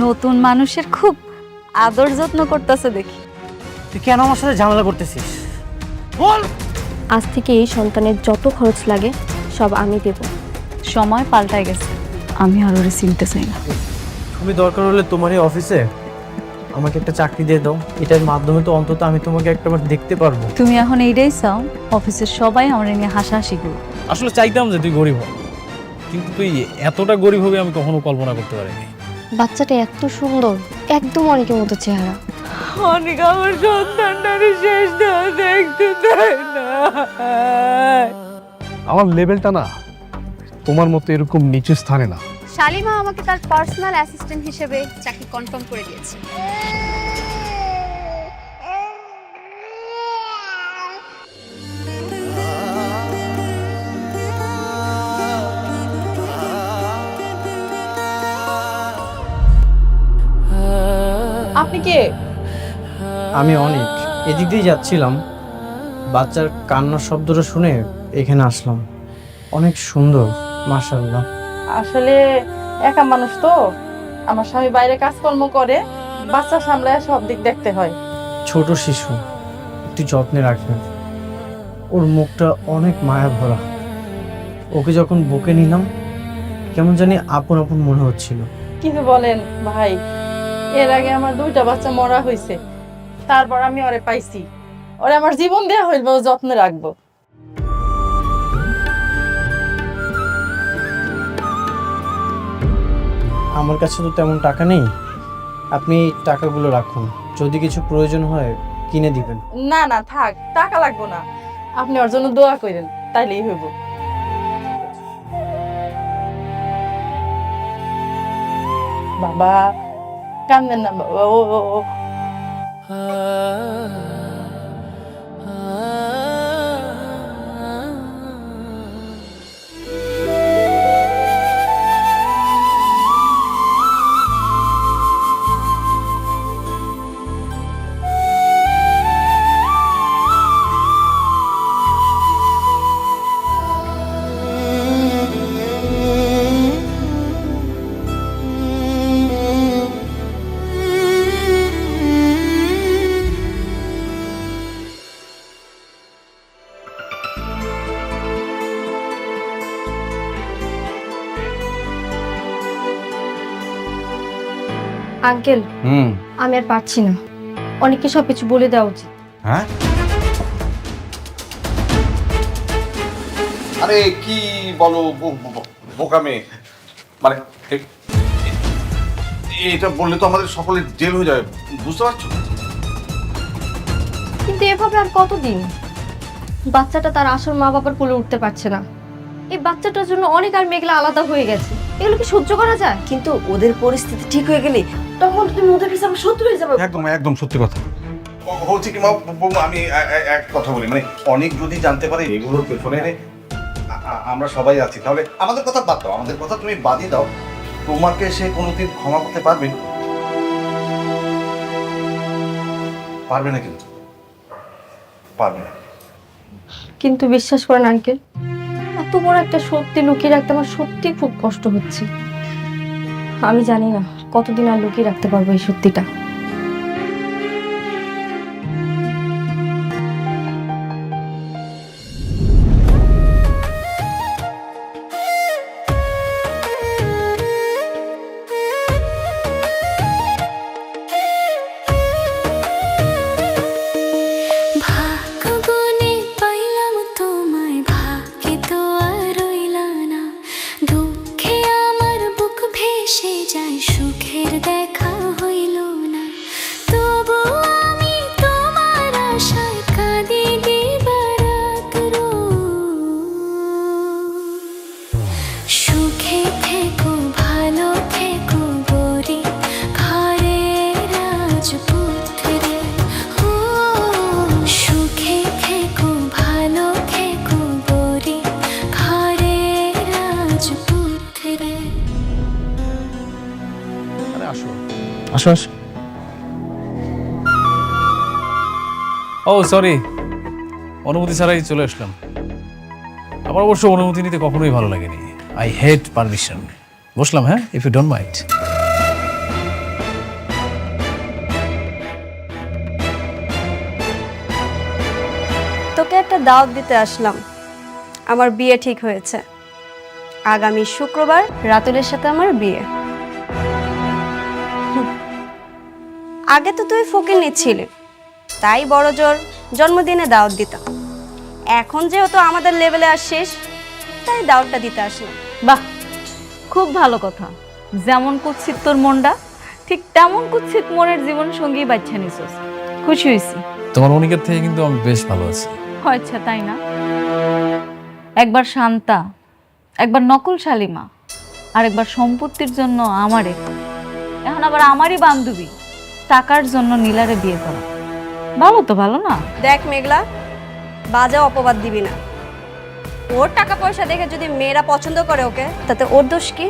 নতুন মানুষের খুব আদর যত্ন করতেছে দেখি। তুই কেন আমার সাথে ঝামেলা করতেছিস বল। আজ থেকে এই সন্তানের যত খরচ লাগে সব আমি দেব। সময় পাল্টায় গেছে, আমি আর ওরে চিনতে চাই না। তুমি দরকার হলে তোমার এই অফিসে আমাকে একটা চাকরি দিয়ে দাও, এটার মাধ্যমে তো অন্তত আমি তোমাকে একটাবার দেখতে পারবো। তুমি এখন এইটাই চাও অফিসের সবাই আমার নিয়ে হাসাহাসি করবে? আসলে চাইতাম যে তুই গরিব হ, কিন্তু তুই এতটা গরিব হবে আমি কখনো কল্পনা করতে পারিনি। বাচ্চাটা এত সুন্দর, একদম অনেকের মতো চেহারা। অনেক আমার সন্তানটারে শেষ দেখতে দেয় না। আমার লেভেলটা না তোমার মতো এরকম নিচু স্থানে না। শালিমা আমাকে তার পার্সোনাল অ্যাসিস্ট্যান্ট হিসেবে চাকরি কনফার্ম করে দিয়েছে। আপনি কে? আমি অনেক এদিক দিয়ে যাচ্ছিলাম, বাচ্চার কান্নার শব্দটা শুনে এখানে আসলাম। অনেক সুন্দর মাশাআল্লাহ। আসলে একা মানুষ তো, আমার স্বামী বাইরে কাজকর্ম করে, বাচ্চা সামলায় সব দিক দেখতে হয়। ছোট শিশু, একটু যত্নে রাখবেন। ওর মুখটা অনেক মায়া ভরা। ওকে যখন বুকে নিলাম কেমন জানি আপন আপন মনে হচ্ছিল। কিন্তু বলেন ভাই, এর আগে আমার 2টা বাচ্চা মরা হয়েছে, তারপর আমি ওরে পাইছি। ওরে আমার জীবন দেয়া হইল, ও যত্নে রাখবো। আমার কাছে তো তেমন টাকা নেই, আপনি টাকাগুলো রাখুন, যদি কিছু প্রয়োজন হয় কিনে দিবেন। না না থাক, টাকা লাগবো না, আপনি ওর জন্য দোয়া করেন, তাইলেই হইব। বাবা কান্দেন না বাবা, ও আঙ্কেল, আমি আর পারছি না, অনেককে সবকিছু বলে দেওয়া উচিত। হ্যাঁ, আরে কি বলো বোকা মেয়ে, মানে এটা বললে তো আমাদের সকলের জেল হয়ে যাবে, বুঝতে পারছো? কিন্তু এভাবে আর কতদিন? বাচ্চাটা তার আসল মা বাবার কোলে উঠতে পারছে না। এই বাচ্চাটার জন্য অনেক আর মেঘলা আলাদা হয়ে গেছে, এগুলো কি সহ্য করা যায়? কিন্তু ওদের পরিস্থিতি ঠিক হয়ে গেলে তখন তুমি ওদের কাছে আমার শত্রু হয়ে যাবে। একদম একদম সত্যি কথা হচ্ছে কি মা, বৌমা আমি এক কথা বলি, মানে অনেক যদি জানতে পারে এগুলোর পেছনে আমরা সবাই আছি, তাহলে আমাদের কথা বাদ দাও, আমাদের কথা তুমি বাদই দাও, তোমাকে সে কোনোদিন ক্ষমা করতে পারবে? পারবে না, কিন্তু পারবে না। কিন্তু বিশ্বাস করেন আঙ্কেল, এত বড় একটা সত্যি লুকিয়ে রাখতে আমার সত্যি খুব কষ্ট হচ্ছে। আমি জানি না কতদিন আর লুকিয়ে রাখতে পারবো এই সত্যিটা। আসো আসো। ও সরি, অনুমতি ছাড়াই চলে আসলাম। আমার অবশ্য অনুমতি নিতে কখনোই ভালো লাগেনি। I hate permission. বসলাম, হ্যাঁ, ইফ ইউ ডোন্ট মাইন্ড। তোকে একটা দাওয়াত দিতে আসলাম। আমার বিয়ে ঠিক হয়েছে, আগামী শুক্রবার রাতুলের সাথে আমার বিয়ে। আগে তো তুই ফকির নিচ্ছিলি, তাই বড় জোর জন্মদিনে দাওয়াত দিতাম। এখন যেহেতু আমাদের লেভেলে আসছিস, তাই দাওয়াতটা দিতে আসলাম। বাহ, খুব ভালো কথা। যেমন কুৎসিত তোর মনটা, ঠিক তেমন কুৎসিত মনের জীবন সঙ্গী বাচ্চা নিছিস। খুশি হয়েছি। তোমার অনেকের থেকে কিন্তু আমি বেশ ভালো আছি। আচ্ছা, তাই না? একবার শান্তা, একবার নকল শালিমা, আর একবার সম্পত্তির জন্য আমারে, এখন আবার আমারই বান্ধবী টাকার জন্য নীলারে বিয়ে করা। ভালো তো, ভালো না? দেখ মেঘলা, বাজে অপবাদ দিবি না। ওর টাকা পয়সা দেখে যদি মেয়েরা পছন্দ করে ওকে, তাতে ওর দোষ কি?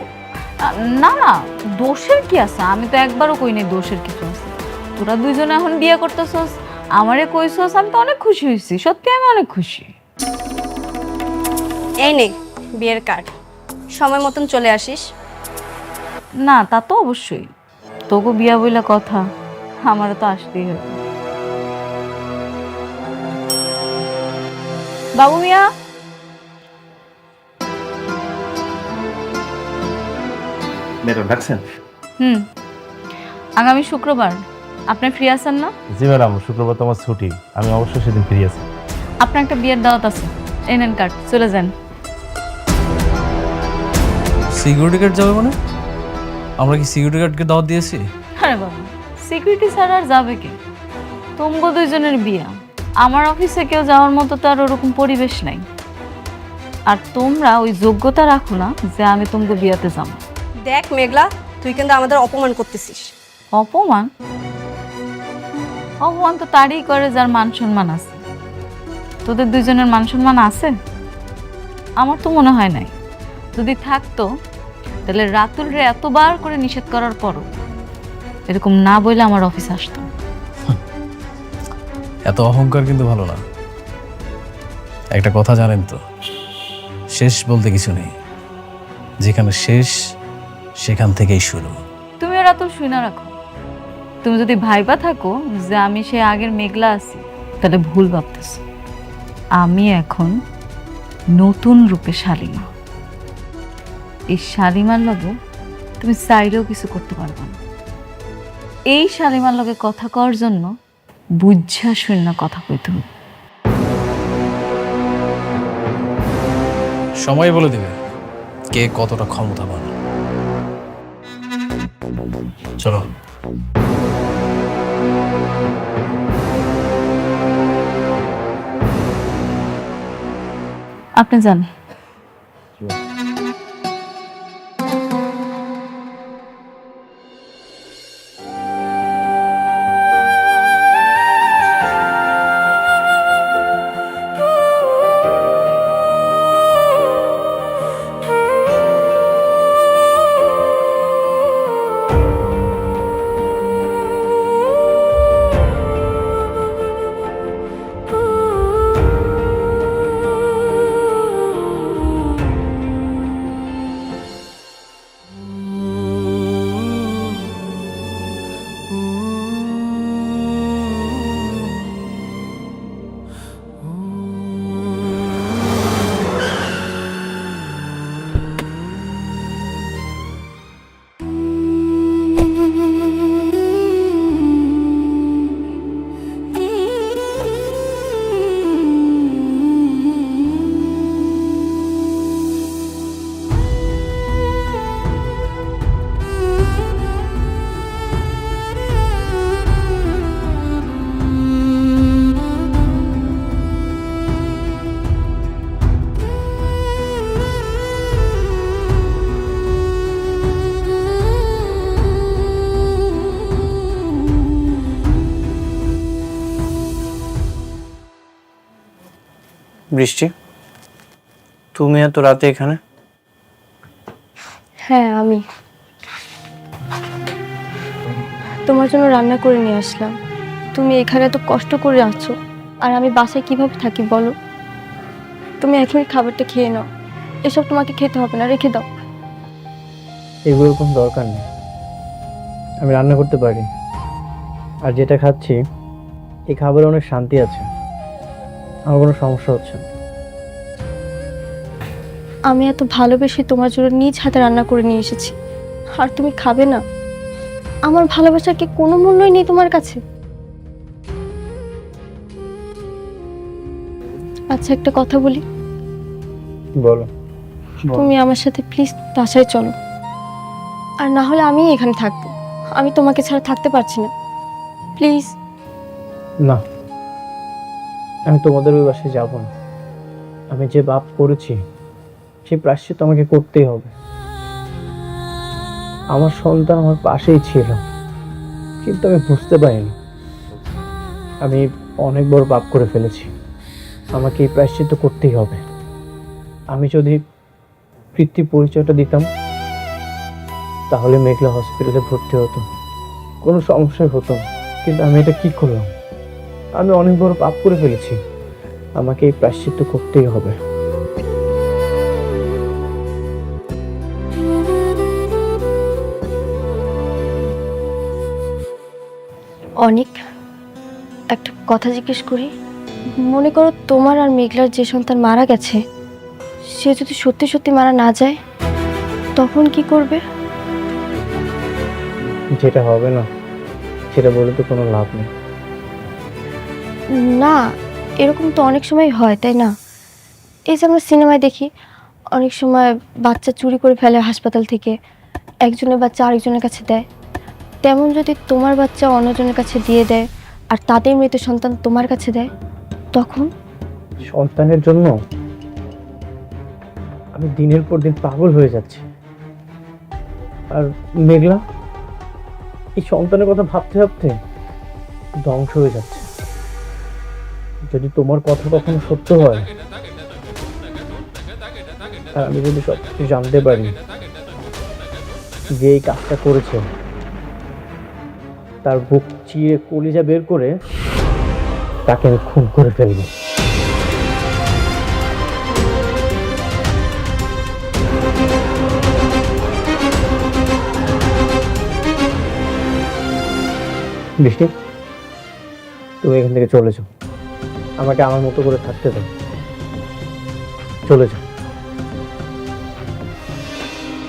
না না, দোষের কি আছে? আমি তো একবারও কই নাই দোষের কিছু আছে। তোরা দুইজনে এখন বিয়ে করতেছস, আমারে কইছস, আমি তো অনেক খুশি হয়েছি। সত্যি আমি অনেক খুশি। এই নে বিয়ের কার্ড, সময় মতন চলে আসিস। না, তা তো অবশ্যই। তোকে বিয়া বইলা কথা, আমারও তো আসতেই হবে। বাবু মিয়া, ম্যাডাম ডাকছেন? আগামী শুক্রবার আপনি ফ্রি আছেন না? জি ম্যাডাম, শুক্রবার তো আমার ছুটি, আমি অবশ্যই সেদিন ফ্রি আছি। আপনার একটা বিয়ের দাওয়াত আছে, এই নেন কার্ড, চলে যান। সিকিউরিটি গার্ড যাবে মানে? আমরা কি সিকিউরিটি গার্ডকে দাওয়াত দিয়েছি? আরে বাবা, সিকিউরিটি ছাড়া আর যাবে কি? তোমগো দুইজনের বিয়া, আমার অফিসে কেউ যাওয়ার মতো তো আর ওরকম পরিবেশ নাই। আর তোমরা ওই যোগ্যতা রাখো না যে আমি তোমগো বিয়াতে যাবো। দেখ মেঘলা, তুই কিন্তু আমাদের অপমান করতেছিস। অপমান? অপমান তো তারই করে যার মান সম্মান আছে। তোদের দুইজনের মান সম্মান আছে? আমার তো মনে হয় নাই। যদি থাকতো তাহলে রাতুল রে এতবার করে নিষেধ করার পরও এরকম না বলে আমার অফিসে আসতো। এত অহংকার কিন্তু ভালো না। একটা কথা জানেন তো, শেষ বলতে কিছু নেই, যেখানে শেষ সেখান থেকেই শুরু। তুমিও রাতুল শুই না রাখো। তুমি যদি ভাইবা থাকো যে আমি সে আগের মেঘলা আছি, তাহলে ভুল ভাবতেছ। আমি এখন নতুন রূপে শালিমা। এই শালিমার লগে তুমি চাইলেও কিছু করতে পারবে না। এই শালিমার লগে কথা কওয়ার জন্য বুঝা শূন্য কথা কইতে হবে। সময় বলে দেবে কে কতটা ক্ষমতাবান। চলো। আপনি যান। বৃষ্টি, তুমি এত রাতে এখানে? হ্যাঁ, আমি তোমার জন্য রান্না করে নিয়ে আসলাম। তুমি এখানে এত কষ্ট করে আছো, আর আমি বাসায় কিভাবে থাকি বলো? তুমি এখনই খাবারটা খেয়ে নাও। এসব তোমাকে খেতে হবে না, রেখে দাও। এগুলোর কোনো দরকার নেই, আমি রান্না করতে পারি। আর যেটা খাচ্ছি এই খাবারে অনেক শান্তি আছে। আমার কোনো সমস্যা হচ্ছে না। আমি এত ভালোবেসে তোমার জন্য নিজ হাতে রান্না করে নিয়ে এসেছি, আর তুমি খাবে না? আমার ভালোবাসার কি কোনো মূল্যই নেই তোমার কাছে? আচ্ছা, একটা কথা বলি, বলো। তুমি আমার সাথে প্লিজ বাসায় চলো, আর না হলে আমি এখানে থাকবো। আমি তোমাকে ছাড়া থাকতে পারছি না, প্লিজ। না, আমি তোমাদের ওই বাসায় যাব না। আমি যে পাপ করেছি সেই প্রায়শ্চিত্ত আমাকে করতেই হবে। আমার সন্তান আমার পাশেই ছিল, কিন্তু আমি বুঝতে পারিনি আমি অনেক বড় পাপ করে ফেলেছি। আমাকে এই প্রায়শ্চিত্ত করতেই হবে। আমি যদি পিতৃ পরিচয়টা দিতাম তাহলে মেঘলা হসপিটালে ভর্তি হতো, কোনো সমস্যাই হতো না। কিন্তু আমি এটা কি করলাম? আমি অনেক বড় পাপ করে ফেলেছি। আমাকে এই প্রায়শ্চিত্ত করতেই হবে। অনেক একটা কথা জিজ্ঞেস করি, মনে করো তোমার আর মেঘলার যে সন্তান মারা গেছে, সে যদি সত্যি সত্যি মারা না যায়, তখন কি করবে? যেটা হবে না সেটা বলে তো কোনো লাভ নেই। না, এরকম তো অনেক সময় হয়, তাই না? এই যে আমরা সিনেমায় দেখি, অনেক সময় বাচ্চা চুরি করে ফেলে হাসপাতাল থেকে, একজনের বাচ্চা আরেকজনের কাছে দেয়। তেমন যদি তোমার বাচ্চা অন্যজনের কাছে দিয়ে দেয় আর তাদের মৃত সন্তান তোমার কাছে দেয়, তখন? সন্তানের জন্য আমি দিনের পর দিন পাগল হয়ে যাচ্ছি। আর মেঘলা এই সন্তানের কথা ভাবতে ভাবতে ধ্বংস হয়ে যাচ্ছে। যদি তোমার কথা কখনো সত্য হয় আর আমি যদি সবকিছু জানতে পারি যে এই কাজটা করেছে, তার বুক চিরে কলিজা বের করে তাকে আমি খুন করে ফেলবো। বৃষ্টি, তুমি এখান থেকে চলে যাও। আমাকে আমার মতো করে থাকতে দাও। চলে যাও।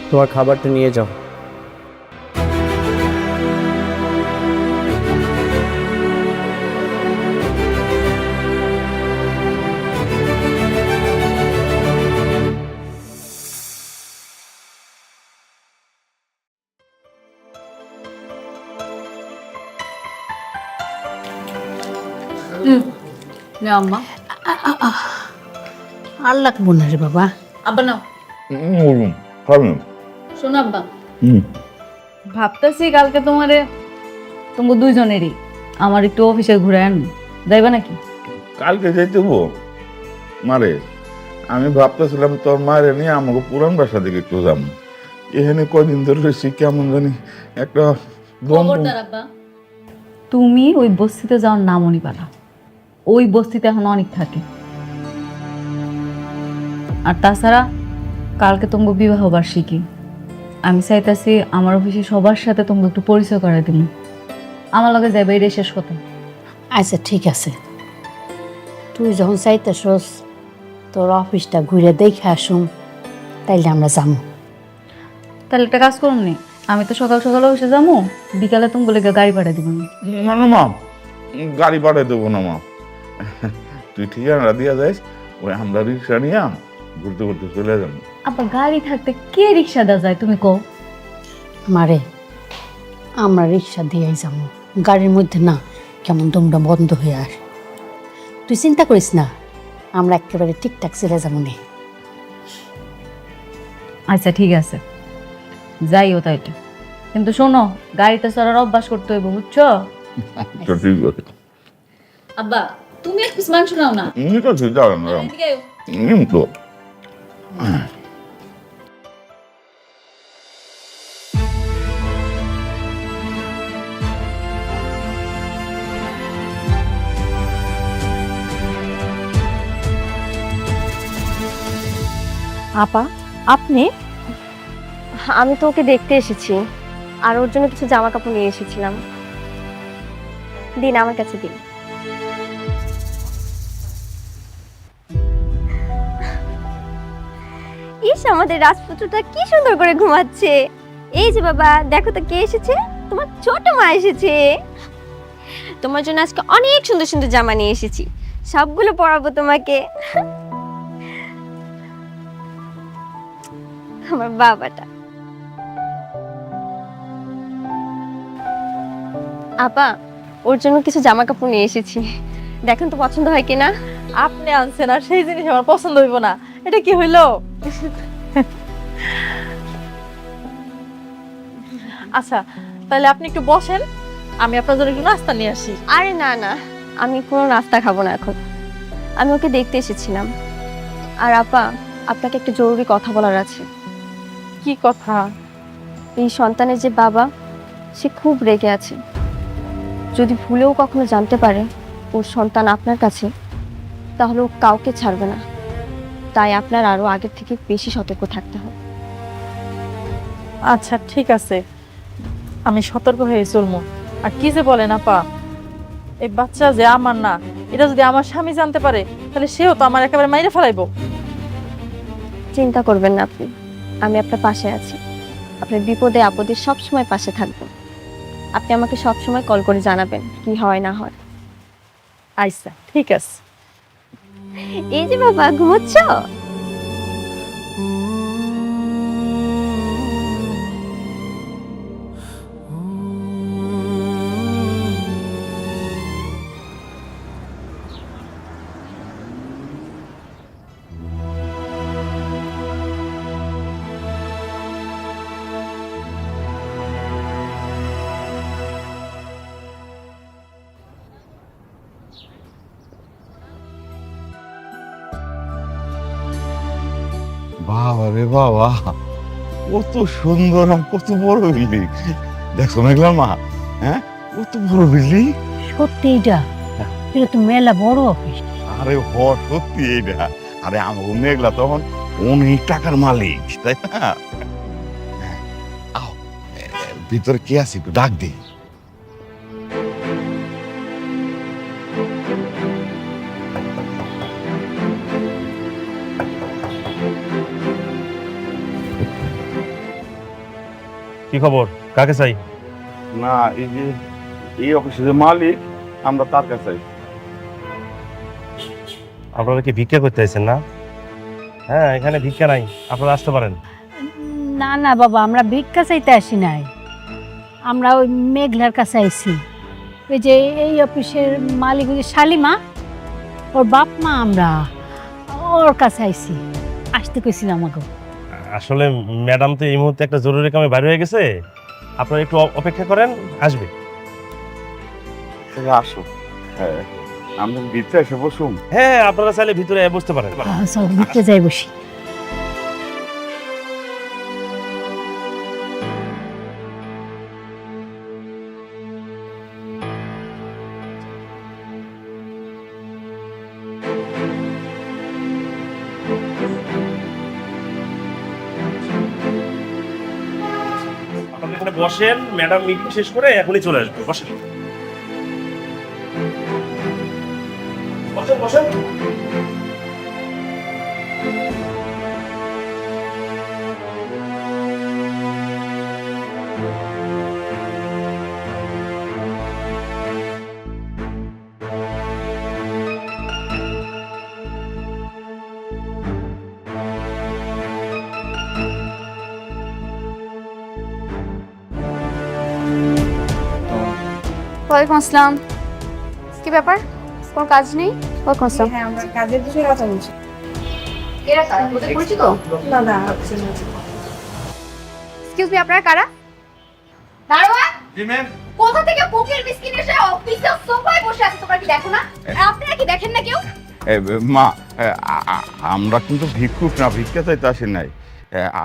তোমার খাবারটা নিয়ে যাও। না আম্মা, আর লাগবো না রে বাবা। আব্বা নাও। শোনো আব্বা, ভাবতেছি কালকে তোমার দুইজনেরই আমার একটু অফিসে ঘুরে আন, যাইবা নাকি? কালকে যাইতে হবো মারে? আমি ভাবতেছিলাম তোর মায়ের নিয়ে আমাকে পুরান বাসা দিকে একটু যাবো। এখানে কদিন ধরে রয়েছি, কেমন জানি একটা খবরদার আব্বা, তুমি ওই বস্তিতে যাওয়ার নামও নিবা না। ওই বস্তিতে এখন অনেক থাকে। আর তাছাড়া কালকে তোমাকে বিবাহ বার্ষিকী, আমি চাইতেছি আমার অফিসে সবার সাথে তোমাকে একটু পরিচয় করাই দিন। আমার লগে যাবে, এটাই শেষ কথা। আচ্ছা ঠিক আছে, তুই যখন চাইতেছস তোর অফিসটা ঘুরে দেখে আসুন, তাইলে আমরা যাবো। তাহলে একটা কাজ করুন নি, আমি তো সকাল সকাল অফিসে যাবো, বিকালে তুমি বলে গাড়ি পাঠিয়ে দিব। না না মা, গাড়ি পাঠিয়ে দেবো না মা। তুই ঠিকানা দিয়া যাইস, ওই আমরা রিক্সা নিয়ে ঘুরতে ঘুরতে চলে যাবো। আবার গাড়ি থাকতে কে রিক্সা দেওয়া যায় তুমি কও? মারে, আমরা রিক্সা দিয়েই যাবো, গাড়ির মধ্যে না কেমন দমটা বন্ধ হয়ে আস। তুই চিন্তা করিস না, আমরা একেবারে ঠিকঠাক চলে যাবো নে। আচ্ছা ঠিক আছে, যাইও তাইলে। কিন্তু শোনো, গাড়িতে চড়ার অভ্যাস করতে হইব, বুঝছো? তো ঠিক আছে। আব্বা তুমি এক পিস মাংস নাও না। তো ঠিক আছে তো। আপা, আপনি? আমি তো ওকে দেখতে এসেছি, আর ওর জন্য কিছু জামা কাপড় নিয়ে এসেছিলাম। দিন, আমার কাছে দিন। ইস, আমাদের রাজপুত্রটা কি সুন্দর করে ঘুমাচ্ছে। এই যে বাবা, দেখো তো কে এসেছে, তোমার ছোট মা এসেছে। তোমার জন্য আজকে অনেক সুন্দর সুন্দর জামা নিয়ে এসেছি, সবগুলো পরাবো তোমাকে। আমার বাবাটা। আপা, ওর জন্য কিছু জামা কাপড় নিয়ে এসেছি, দেখেন তো পছন্দ হয় কিনা। আপনি আনছেন আর সেই জিনিস আমার পছন্দ হইব না, এটা কি হইলো? আচ্ছা, তাহলে আপনি একটু বসেন, আমি আপনার জন্য একটু নাস্তা নিয়ে আসি। আরে না না, আমি কোনো নাস্তা খাবো না এখন, আমি ওকে দেখতে এসেছিলাম। আর আপা, আপনাকে একটা জরুরি কথা বলার আছে। কি কথা? এই সন্তানের যে বাবা, সে খুব রেগে আছে। যদি ভুলেও কখনো জানতে পারে ওর সন্তান আপনার কাছে, তাহলে ও কাউকে ছাড়বে না। তাই আপনার আরো আগের থেকে বেশি সতর্ক থাকতে হবে। আচ্ছা ঠিক আছে, আমি সতর্ক হয়ে চলবো। আর কি যে বলেন আপা, এই বাচ্চা যে আমার না, এটা যদি আমার স্বামী জানতে পারে তাহলে সেও তো আমার একেবারে মাইরে ফেলাইবো। চিন্তা করবেন না আপনি, আমি আপনার পাশে আছি। আপনার বিপদে আপদে সবসময় পাশে থাকবো। আপনি আমাকে সবসময় কল করে জানাবেন কি হয় না হয়। আচ্ছা ঠিক আছে। এই যে বাবা, ঘুমোচ্ছ? বাবা রে বাবা, কত সুন্দর আর কত বড় বিল্ডিং। দেখছো মেঘলার মা? হ্যাঁ, কত বড় বিল্ডিং। সত্যি এটা এটা তো মেলা বড় অফিস। আরে সত্যি এইটা। আরে আমাকে মেঘলা তখন অনেক টাকার মালিক, তাই না? আও, ভিতরে কে আছে একটু ডাক দে। কি খবর? কাকে চাই? না, এই যে এই অফিসের যে মালিক, আমরা তার কাছে। আপনারা কি ভিক্ষা করতে আইছেন না? হ্যাঁ, এখানে ভিক্ষা নাই, আপনারা আসতে পারেন। না না বাবা, আমরা ভিক্ষা চাইতে আসি নাই, আমরা ওই মেঘলার কাছে আইছি। ওই যে এই অফিসের মালিক, ওই যে শালিমা, ওর বাপ মা, আমরা ওর কাছে আইছি, আসতে কইছিলাম আমাকে। আসলে ম্যাডাম তো এই মুহূর্তে একটা জরুরি কামে বাইরে হয়ে গেছে, আপনারা একটু অপেক্ষা করেন, আসবে। আসো, হ্যাঁ, আমরা ভিতরে এসে বসুন। হ্যাঁ, আপনারা চাইলে ভিতরে বসতে পারেন। চল ভিতরে যাই বসি। আপনারা এখানে বসেন, ম্যাডাম মিটিং শেষ করে এখনই চলে আসবে। বসেন বসেন বসেন। ওয়ালাইকুম আসসালাম। কি ব্যাপার, কোনো কাজ নেই? ওয়ালাইকুম আসসালাম। হ্যাঁ, আমরা কাজের বিষয়ে কথা বলছি। এরা কারা? ওদের পরিচিত? না না, এক্সকিউজ মি, আপনারা কারা? দারোয়ান, কোথা থেকে ফকির মিসকিন এসে অফিসে সোফায় বসে আছে, তোমরা কি দেখো না? আপনারা কি দেখেন না কেউ? মা, আমরা কিন্তু ভিক্ষুক না, ভিক্ষা চাইতে আসি নাই।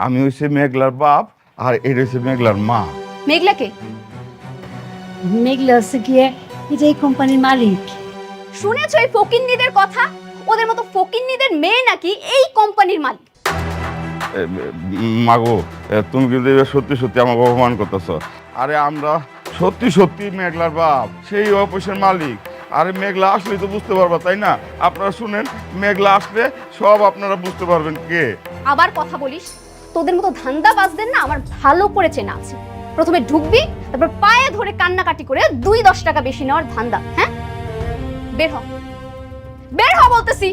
আমি হচ্ছে মেঘলার বাপ, আর এটা হচ্ছে মেঘলার মা। মেঘলাকে মেঘলা হচ্ছে গিয়ে এই যে এই কোম্পানির মালিক। শুনেছো এই ফকিন্নিদের কথা? ওদের মতো ফকিন্নিদের মেয়ে নাকি এই কোম্পানির মালিক। মাগো, তুমি কিন্তু এবার সত্যি সত্যি আমাকে অপমান করতেছ। আরে আমরা সত্যি সত্যি মেঘলার বাপ, সেই অফিসের মালিক। আরে মেঘলা আসলেই তো বুঝতে পারবা, তাই না? আপনারা শুনেন, মেঘলা আসলে সব আপনারা বুঝতে পারবেন কে। আবার কথা বলিস? তোদের মতো ধান্দাবাজদের না আমার ভালো করে চেনা আছে। প্রথমে ঢুকবি, তারপর পায়ে ধরে কান্নাকাটি করে 2-10 টাকা বেশি নেওয়ার ধান্দা। হ্যাঁ, বের হ, বের হ বলতেছি।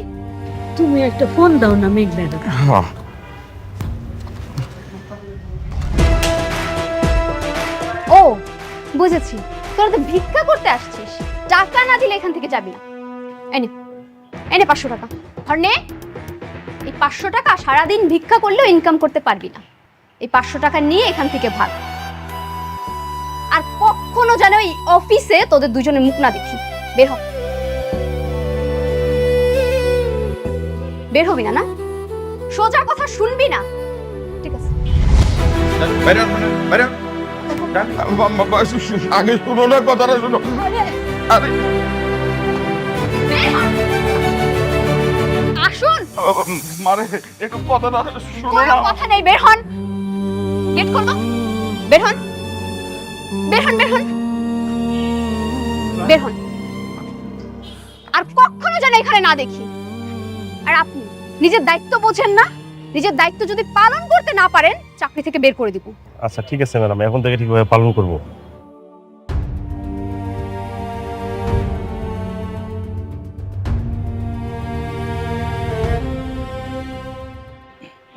তুমি একটা ফোন দাও না মেঘনা। ও বুঝেছি, তোরা তো ভিক্ষা করতে আসছিস, টাকা না দিলে এখান থেকে যাবি না। এনে এনে 500 টাকা, আর নে। এই 500 টাকা সারাদিন ভিক্ষা করলেও ইনকাম করতে পারবি না। এই 500 টাকা নিয়ে এখান থেকে ভাগ। আর কখনো যেন এই অফিসে তোদের দুজনের মুখ না দেখি। বের হ, বের হবি না? না সোজা কথা শুনবি না? ঠিক আছে, বাইরে বাইরে আগে শুনো না, কথাটা শুনো। আরে আসুন। মারে একটু কথাটা শুনো কোনো না। কথা নেই, বের হন। গেট খোলো, বের হন, বের হন, বের হন, বের হন। আর কখনো যেন এখানে না দেখি। আর আপনি নিজের দায়িত্ব বোঝেন না? নিজের দায়িত্ব যদি পালন করতে না পারেন, চাকরি থেকে বের করে দিব। আচ্ছা ঠিক আছে ম্যাডাম, এখন থেকে ঠিকভাবে পালন করব।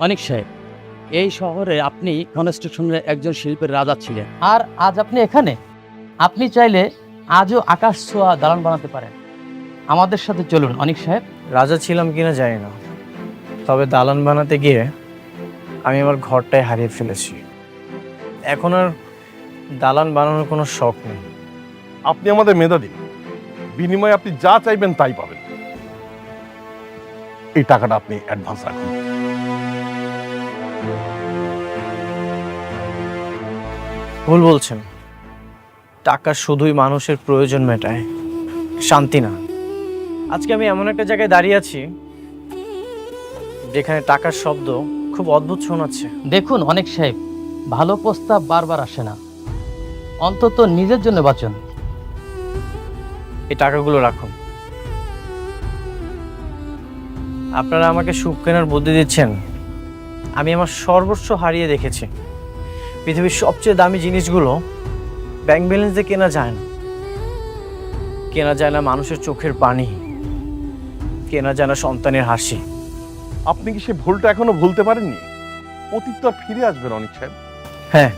অনিক সাহেব, এই শহরে আপনি কনস্ট্রাকশনের একজন শিল্পের রাজা ছিলেন, আর আজ আপনি এখানে। আপনি চাইলে আজও আকাশ ছোঁয়া দালান বানাতে পারেন। আমাদের সাথে চলুন অনিক সাহেব। রাজা ছিলাম কিনা জানি না, তবে দালান বানাতে গিয়ে আমি আমার ঘরটাই হারিয়ে ফেলেছি। এখন আর দালান বানানোর কোনো শখ নেই। আপনি আমাদের মেধাবী, বিনিময়ে আপনি যা চাইবেন তাই পাবেন। এই টাকাটা আপনি অ্যাডভান্স রাখুন। ভুল বলছেন, টাকা শুধুই মানুষের প্রয়োজন মেটায়, শান্তি না। আজকে আমি এমন একটা জায়গায় দাঁড়িয়ে আছি যেখানে টাকার শব্দ খুব অদ্ভুত শোনাচ্ছে। দেখুন অনিক সাহেব, ভালো প্রস্তাব বারবার আসে না, অন্তত নিজের জন্য বাঁচুন। এই টাকাগুলো রাখুন। আপনারা আমাকে সুখ কেনার বুদ্ধি দিচ্ছেন। আমি আমার সর্বস্ব হারিয়ে দেখেছি। পৃথিবীর সবচেয়ে দামি জিনিসগুলো ব্যাংক ব্যালেন্স দিয়ে কেনা যায় না। কেনা যায় না মানুষের চোখের পানি, কেনা যায় না সন্তানের হাসি। আপনি কি সে ভুলটা এখনো ভুলতে পারেননি? অতীত তো আর ফিরে আসবে না অনিক সাহেব। হ্যাঁ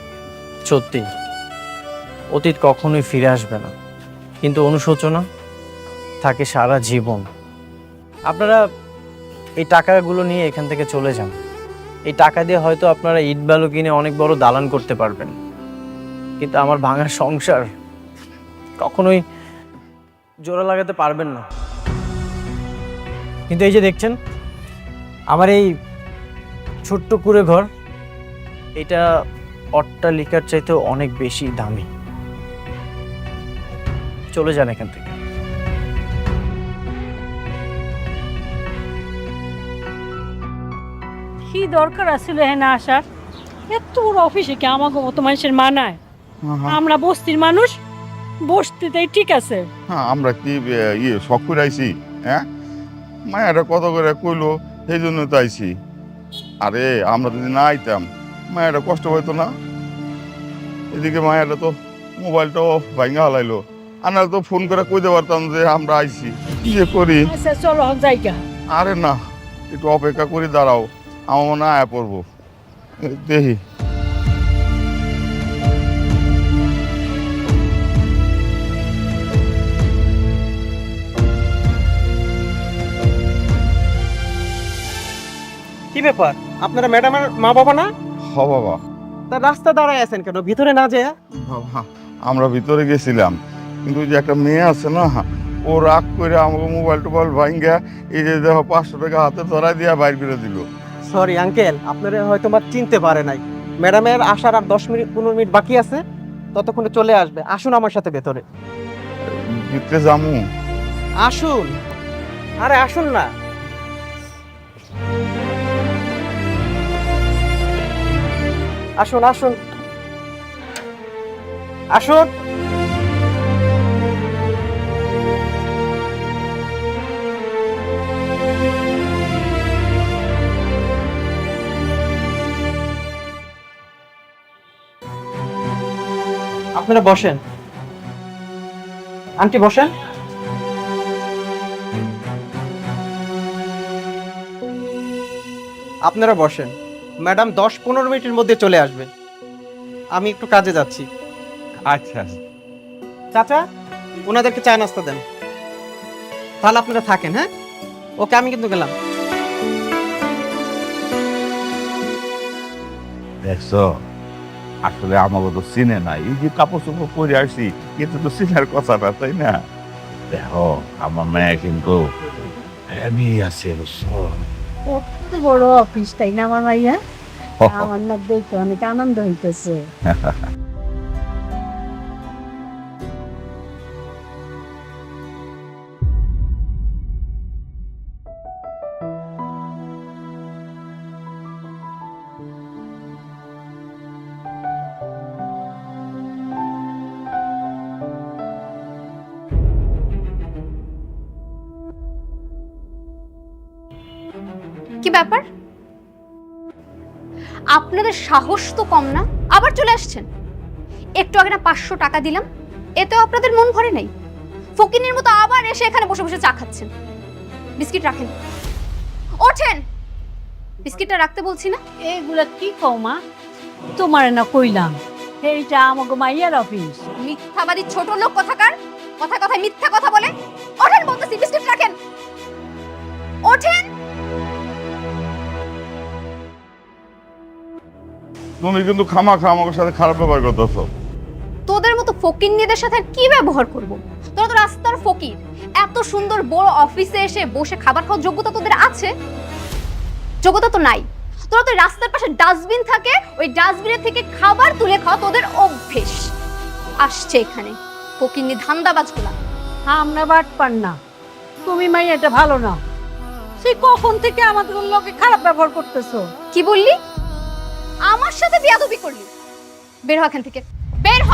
সত্যি, অতীত কখনোই ফিরে আসবে না, কিন্তু অনুশোচনা থাকে সারা জীবন। আপনারা এই টাকাগুলো নিয়ে এখান থেকে চলে যান। এই টাকা দিয়ে হয়তো আপনারা ইট বালু কিনে অনেক বড় দালান করতে পারবেন, কিন্তু আমার ভাঙা সংসার কখনোই জোড়া লাগাতে পারবেন না। কিন্তু এই যে দেখছেন আমার এই ছোট্ট কুঁড়ে ঘর, এটা অট্টালিকার চাইতেও অনেক বেশি দামি। চলে যান এখান থেকে। কি দরকার আছিল এখানে আসার? এত বড় অফিসে কি আমাকে মতো মানুষের মানায়? আমরা বস্তির মানুষ, বস্তিতেই ঠিক আছে। হ্যাঁ, আমরা কি শখ করে আইছি? হ্যাঁ, মায়েরা কত করে কইলো, সেই জন্য তো আইছি। আরে আমরা যদি না আইতাম মায়েরা কষ্ট পাইতো না। এদিকে মায়েরা তো মোবাইলটাও ভাঙা হালাইলো, আনার তো ফোন করে কইতে পারতাম যে আমরা আইছি। কি যে করি? আচ্ছা চলো জায়গা। আরে না, একটু অপেক্ষা করে দাঁড়াও, আমার মনে হয় আয়া পড়বো। দেখি কি ব্যাপার, আপনারা ম্যাডামের মা বাবা না? হ বাবা। তা রাস্তা দাঁড়ায় আছেন কেন? ভিতরে না যায়? বাবা, আমরা ভিতরে গেছিলাম, কিন্তু ওই যে একটা মেয়ে আছে না, ও রাগ করে আমাকে মোবাইল টোবাইল ভাঙ্গা এই যে দেখো 500 টাকা হাতে ধরাই দিয়া বাইর করে দিল। সরি আঙ্কেল, আপনারা হয়তো চিনতে পারে নাই। ম্যাডামের আসার আর 10-15 মিনিট বাকি আছে, ততক্ষণে চলে আসবে। আসুন আমার সাথে ভেতরে। ভিতরে যামু? আসুন, আরে আসুন না। আসুন আসুন আসুন। আপনারা বসেন, আন্টি বসেন। আপনারা বসেন, ম্যাডাম 10-15 মিনিটের মধ্যে চলে আসবে। আমি একটু কাজে যাচ্ছি। আচ্ছা চাচা, ওনাদেরকে চা নাস্তা দেন। তাহলে আপনারা থাকেন। হ্যাঁ, ওকে, আমি কিন্তু গেলাম। দেখছো, আসলে আমাকে তো চিনে নাই, এই যে কাপড় চোপড় পরে আসছি, কিন্তু তো চিনার কথা না, তাই না? দেখো, আমার মেয়ে কিন্তু আমি আছে, বুঝছো? কত বড় অফিস, তাই না আমার মাইয়া? আমার না দেখে অনেক আনন্দ হইতেছে। কি ব্যাপার? আপনাদের সাহস তো কম না, আবার চলে আসছেন। একটু আগে না 500 টাকা দিলাম, এতেও আপনাদের মন ভরে নাই। ফকিনের মতো আবার এসে এখানে বসে বসে চা খাচ্ছেন। বিস্কিট রাখেন, ওঠেন। বিস্কিটটা রাখতে বলছি না? এইগুলা কি কও মা? তোমার না কইলাম এইটা আমাকে মাইয়ার অফিস। মিথ্যাবাদী ছোট লোক কোথাকার, কথায় কথায় মিথ্যা কথা বলে। ওঠেন বলতেছি, বিস্কিট রাখেন, ওঠেন। তুমি কিন্তু খামাখা আমার সাথে খারাপ ব্যবহার করতেছো। তোদের মতো ফকিন্নিদের সাথে আর কি ব্যবহার করব? তোরা তো রাস্তার ফকির। এত সুন্দর বড় অফিসে এসে বসে খাবার খাওয়ার যোগ্যতা তোদের আছে? যোগ্যতা তো নাই। তোরা তো রাস্তার পাশে ডাস্টবিন থাকে, ওই ডাস্টবিনের থেকে খাবার তুলে খাওয়া তোদের অভ্যেস। আসছে এখানে ফকিন্নি ধান্দাবাজগুলা। আমরা বাট পান না, তুমি মাইয়াটা ভালো না। সে কখন থেকে আমাদের লোকে খারাপ ব্যবহার করতেছো? কি বললি? আমার সাথে বেয়াদবি করলি? বের হ এখান থেকে, বের হ।